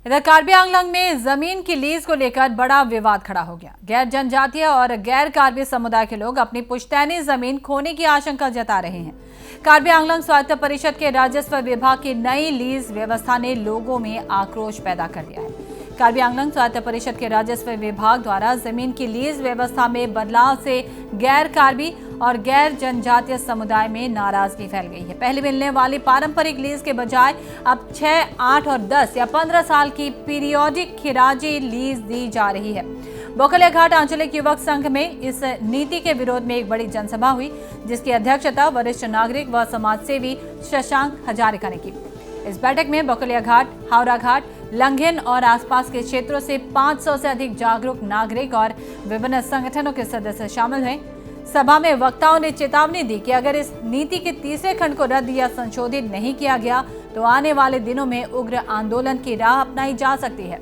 इधर कार्बी आंगलंग में जमीन की लीज को लेकर बड़ा विवाद खड़ा हो गया। गैर जनजातीय और गैर कार्बी समुदाय के लोग अपनी पुश्तैनी जमीन खोने की आशंका जता रहे हैं। कार्बी आंगलंग स्वायत्त परिषद के राजस्व विभाग की नई लीज व्यवस्था ने लोगों में आक्रोश पैदा कर दिया है। कार्बी आंगलंग स्वायत्त परिषद के राजस्व विभाग द्वारा जमीन की लीज व्यवस्था में बदलाव से गैर कार्बी और गैर जनजातीय समुदाय में नाराजगी फैल गई है। पहले मिलने वाली पारंपरिक लीज के बजाय अब 6, 8 और 10 या 15 साल की पीरियोडिक खिराजी लीज दी जा रही है। बोकलिया घाट आंचलिक युवक संघ में इस नीति के विरोध में एक बड़ी जनसभा हुई, जिसकी अध्यक्षता वरिष्ठ नागरिक व समाजसेवी शशांक हजारिका ने की। इस बैठक में बोकलिया घाट, हावड़ा घाट, लंघेन और आसपास के क्षेत्रों से 500 से अधिक जागरूक नागरिक और विभिन्न संगठनों के सदस्य शामिल हुए। सभा में वक्ताओं ने चेतावनी दी कि अगर इस नीति के तीसरे खंड को रद्द या संशोधित नहीं किया गया तो आने वाले दिनों में उग्र आंदोलन की राह अपनाई जा सकती है।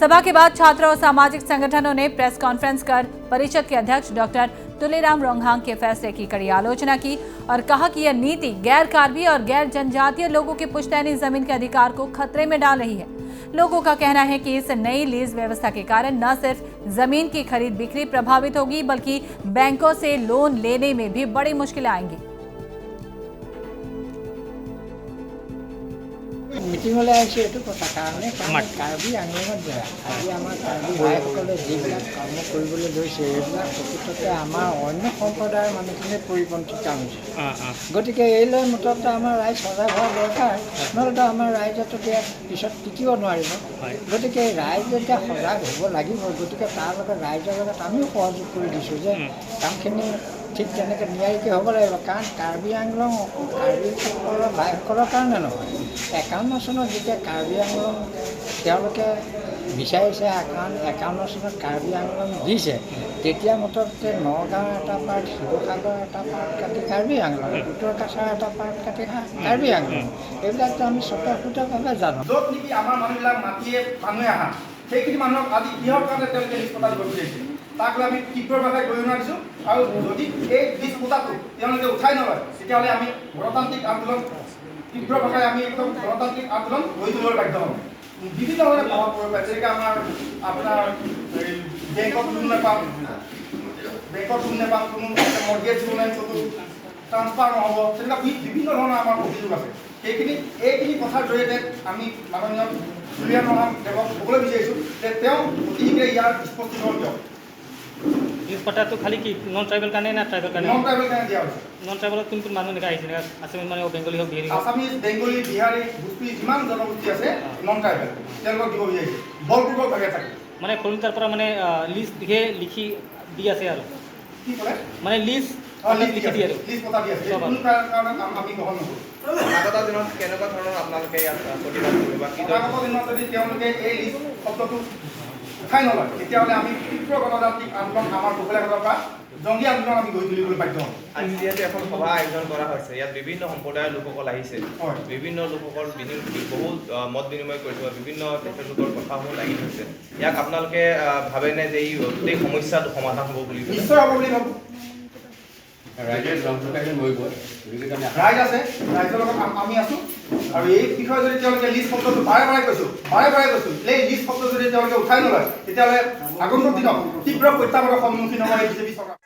सभा के बाद छात्र और सामाजिक संगठनों ने प्रेस कॉन्फ्रेंस कर परिषद के अध्यक्ष डॉक्टर तुलेराम रोंगहांग के फैसले की कड़ी आलोचना की और कहा कि यह नीति गैर कार्बी और गैर जनजातीय लोगों के पुश्तैनी जमीन के अधिकार को खतरे में डाल रही है। लोगों का कहना है कि इस नई लीज व्यवस्था के कारण न सिर्फ जमीन की खरीद बिक्री प्रभावित होगी, बल्कि बैंकों से लोन लेने में भी बड़ी मुश्किलें आएंगी। মিটিঙলৈ আহিছোঁ এইটো কথা কাৰণে কাৰ্বি আংলঙত আজি আমাৰ কাৰ্বি ভাইসকলে যিবিলাক কাম কৰিবলৈ লৈছে এইবিলাক প্ৰকৃততে আমাৰ অন্য সম্প্ৰদায়ৰ মানুহখিনিৰ পৰিপন্থী কাম হৈছে। গতিকে এই লৈ মুঠতে আমাৰ ৰাইজ সজাগ হোৱা দৰকাৰ, নহ'লেতো আমাৰ ৰাইজেতো ইয়াত পিছত টিকিব নোৱাৰিব। গতিকে ৰাইজ এতিয়া সজাগ হ'ব লাগিব। গতিকে তাৰ লগত ৰাইজৰ লগত আমিও সহযোগ কৰি দিছোঁ যে কামখিনি ঠিক তেনেকৈ নিয়াৰিকৈ হ'ব লাগিব। কাৰণ কাৰ্বি আংলং কাৰ্বিসকলৰ ভাইসকলৰ কাৰণে নহয়, 51 চনত যেতিয়া কাৰ্বি আংলং তেওঁলোকে বিচাৰিছে, 51 চনত কাৰ্বি আংলং দিছে, তেতিয়া মুঠতে নগাঁও এটা পাৰ্ট, শিৱসাগৰ এটা পাৰ্ট কাটি কাৰ্বি আংলং, উত্তৰ কাছাৰ এটা পাৰ্ট কাটি কাৰ্বি আংলং, এইবিলাকতো আমি স্বতঃস্ফূৰ্তভাৱে জানো। য'ত নেকি আমাৰ মানুহবিলাক মাটিয়ে মানুহে আহা সেইখিনি মানুহক আজি কিহৰ কাৰণে তেওঁলোকে লিজ পতা দিব বিচাৰিছে, তাক লৈ আমি তীব্ৰভাৱে গৰিহণা দিছোঁ। আৰু যদি এই লিজ পতাটো তেওঁলোকে উঠাই নলয়, তেতিয়াহ'লে আমি গণতান্ত্ৰিক আন্দোলন তীব্ৰভাৱে আমি একদম গণতান্ত্ৰিক আন্দোলন গঢ়ি তুলিবলৈ বাধ্য হ'ম। বিভিন্ন ধৰণে প্ৰভাৱ পৰিব পাৰে, যেনেকৈ আমাৰ আপোনাৰ বেংকত লোন নাপাম, কোনো মৰ্গেজ লোন ক'তো ট্ৰান্সফাৰ নহ'ব, তেনেকুৱা বিভিন্ন ধৰণৰ আমাৰ অভিযোগ আছে। এইখিনি কথাৰ জৰিয়তে আমি মাননীয় তুলেৰাম দেৱক ক'বলৈ বিচাৰিছোঁ যে তেওঁ অতি শীঘ্ৰে ইয়াৰ স্পষ্টীকৰণ দিয়ক। লিজ পটাটো খালি কি নন ট্ৰাইবেল কাৰণে না ট্ৰাইবেল কাৰণে? নন ট্ৰাইবেল কাৰণে দিয়া হৈছে। নন ট্ৰাইবেলত কোন কোন মানুহ এনেকৈ আহিছে? আছামিজ মানে বেংগলী হওক, বিহাৰী হওক? আছামিজ, বেংগলী, বিহাৰী, ভোজপুৰী যিমান জনগোষ্ঠী আছে নন ট্ৰাইবেল, তেওঁলোকক দিব বিচাৰিছে বলপূৰ্বকভাৱে থাকে। মানে খৰিতাৰ পৰা মানে লিষ্টহে লিখি দি আছে আৰু কি ক'লে? মানে লিষ্ট লিখি দিয়ে আৰু লিষ্ট পতা দি আছে, কোনো কাৰণে আমি গ্ৰহণ নকৰোঁ। আগত দিনত কেনেকুৱা ধৰণৰ আপোনালোকে ইয়াত প্ৰতিবাদ কৰিব? আগত দিনত যদি তেওঁলোকে এই লিষ্ট শব্দটো উঠাই নলয়, তেতিয়াহ'লে আমি তীব্ৰ গণতান্ত্ৰিক আন্দোলন আমাৰ বকলিয়া ঘাটৰ পৰা জংগী আন্দোলন আমি গঢ়ি তুলিবলৈ বাধ্য হ'ম। আজি যিহেতু এখন সভা আয়োজন কৰা হৈছে, ইয়াত বিভিন্ন সম্প্ৰদায়ৰ লোকসকল আহিছে, বিভিন্ন লোকসকল বহুত মত বিনিময় কৰিছে, বিভিন্ন তেখেতলোকৰ কথাসমূহ লাগি ধৰিছে। ইয়াক আপোনালোকে ভাবেনে যে এই গোটেই সমস্যাটো সমাধান হ'ব বুলি? নিশ্চয় হ'ব বুলি ভাবোঁ। ৰাইজ আছে, ৰাইজৰ লগত আমি আছোঁ। আৰু এই বিষয়ে যদি তেওঁলোকে লিষ্ট শব্দটো বাৰে বাৰে কৈছোঁ, এই লিষ্ট শব্দ যদি তেওঁলোকে উঠাই নলয়, তেতিয়াহ'লে আগন্তুক দিনত তীব্ৰ প্ৰত্যাহ্বানৰ সন্মুখীন হ'ব এই বিজেপি চৰকাৰ।